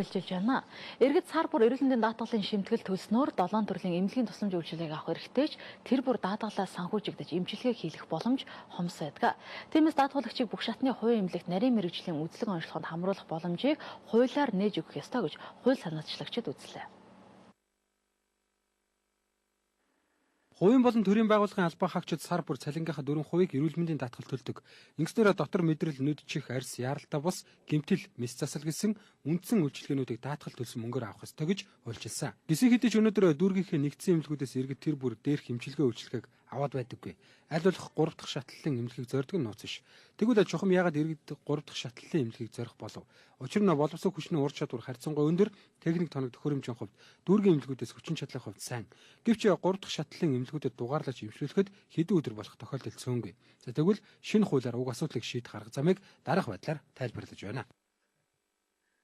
Үйлчилж байна. Иргэд сар бүр эрүүл мэндийн даатгалын шимтгэл төлснөөр 7 төрлийн эмнэлгийн тусламж үйлчилгээг авах эрхтэйч тэр бүр даатгалаа санхүүжигдэж эмчилгээ хийх боломж хомс байдаг. Тиймээс даатгалагчийг бүх шатны хувийн эмнэлэгт нарийн мэргэжлийн үзлэг онцлогонд хамруулах боломжийг хуулиар нээж өгөх ёстой гэж хууль санаачлагчид үзлээ. Хувийн болон төрийн байгууллагын албан хаагчид сар бүр цалингийнхаа 4% эрүүл мэндийн даатгал төлдөг. Ингэснээр дотор мэдрэл, нүд чих, арьс, яаралтай бус, гэмтэл, мэс засал гэсэн үндсэн үйлчилгээнүүдийг даатгал төлсөн мөнгөөр авах ёстой гэж хуульчилсан. Гисэн хэдий ч өнөөдөр дүүргийнхээ нэгдсэн эмнэлгүүдээс иргэд тэр бүр дээрх эмчилгээ үйлчилгээг аваад байдаггүй. Аль болох 3 дахь шатлалын эмнэлгийг зорддог нь нууц биш. Тэгвэл чухам яагаад иргэд 3 дахь шатлалын эмнэлгийг зорих болов? Учир нь боловсрол хүчний ур чадвар харьцангуй өндөр, техник тоног төхөөрөмжийн хувьд дүүргийн эмнэлгүүдээс хүчин чадлын хувьд сайн. Гэвч 3 дахь шатлалын эмнэлгүүдэд дугаарлаж эмчлүүлэхэд хэдэн өдөр болох тохиолдол цөөнгүй. За тэгвэл шинэ хуулиар уг асуудлыг шийдэх арга замыг дараах байдлаар тайлбарлаж байна.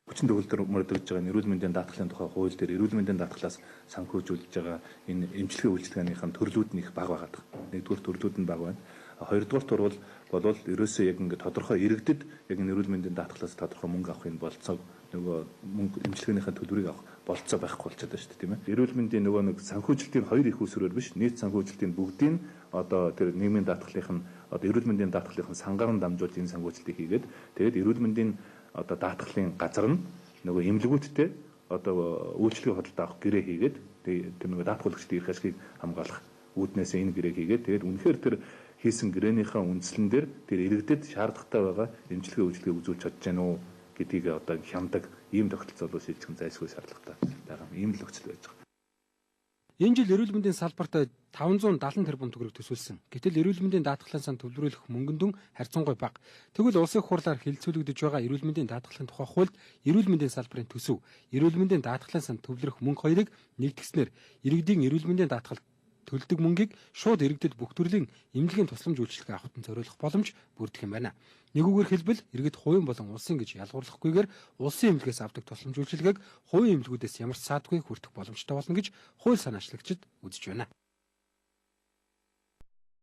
Хүчин төгөлдөр мөрдөж байгаа эрүүл мэндийн даатгалын тухай хууль дээр эрүүл мэндийн даатгалаас санхүүжүүлж байгаа энэ эмчилгээ үйлчилгээнийхэн төрлүүд нь их бага байгаа. Нэгдүгээр төрлүүд нь бага байна. Хоёрдугаар бол ерөөсөө яг ингээд тодорхой иргэдэд яг энэ эрүүл мэндийн даатгалаас тодорхой мөнгө авахын болцоог нөгөө мөнгө эмчилгээнийхэн төлбөрийг авах болцоо байхгүй болчиход байна шүү дээ, тийм ээ. Эрүүл мэндийн нөгөө нэг санхүүжилтийн хоёр их усрээр биш, нийт санхүүжилтийн бүгдийг одоо тэр нийгмийн даатгалын одоо эрүүл мэндийн даатгалын сангаар нь дамжуулж энэ санхүүжилтийг хийгээд тэгээд эрүүл мэндийн одоо даатгалын газар нь нөгөө эмнэлгүүдтэй одоо үйлчлэгийн худалдаа авах гэрээ хийгээд тэр нөгөө даатгуулагчдын эрх ашгийг хамгаалах үүднээс энэ гэрээг хийгээд тэгээд үнэхээр тэр хийсэн гэрээнийхээ үндслэн дээр тэр иргэдэд шаардлагатай байгаа эмчилгээ үйлчлэгийг үзүүлж чадж гэнэ үү гэдгийг одоо хямдаг ийм тогтолцоо бол шийдэх зайлшгүй шаардлагатай байгаа юм. Ийм л нөхцөл байж байгаа. Энэ жил эрүүл мэндийн салбарт 570 тэрбум төгрөг төсвөлсөн. Гэтэл эрүүл мэндийн даатгалын сан төлбөрүүлэх мөнгөн дүн харьцангуй бага. Тэгвэл улсын хурлаар хилцүүлэгдэж байгаа эрүүл мэндийн даатгалын тухай хуульд эрүүл мэндийн салбарын төсөв, эрүүл мэндийн даатгалын сан төвлөрөх мөнгө хоёрыг нэгтгэснээр иргэдийн эрүүл мэндийн даатгал төлдөг мөнгийг шууд иргэдэд бүх төрлийн эмнэлгийн тусламж үйлчилгээ авахтан зориулах боломж бүрдэх юм байна. Нэгүгээр хэлбэл иргэд хувийн болон улсын гэж ялгуурлахгүйгээр улсын эмнэлгээс авдаг тусламж үйлчилгээг хувийн эмнэлгүүдээс ямар ч саадгүй хүртэх боломжтой болно гэж хууль санаачлагчид үзэж байна.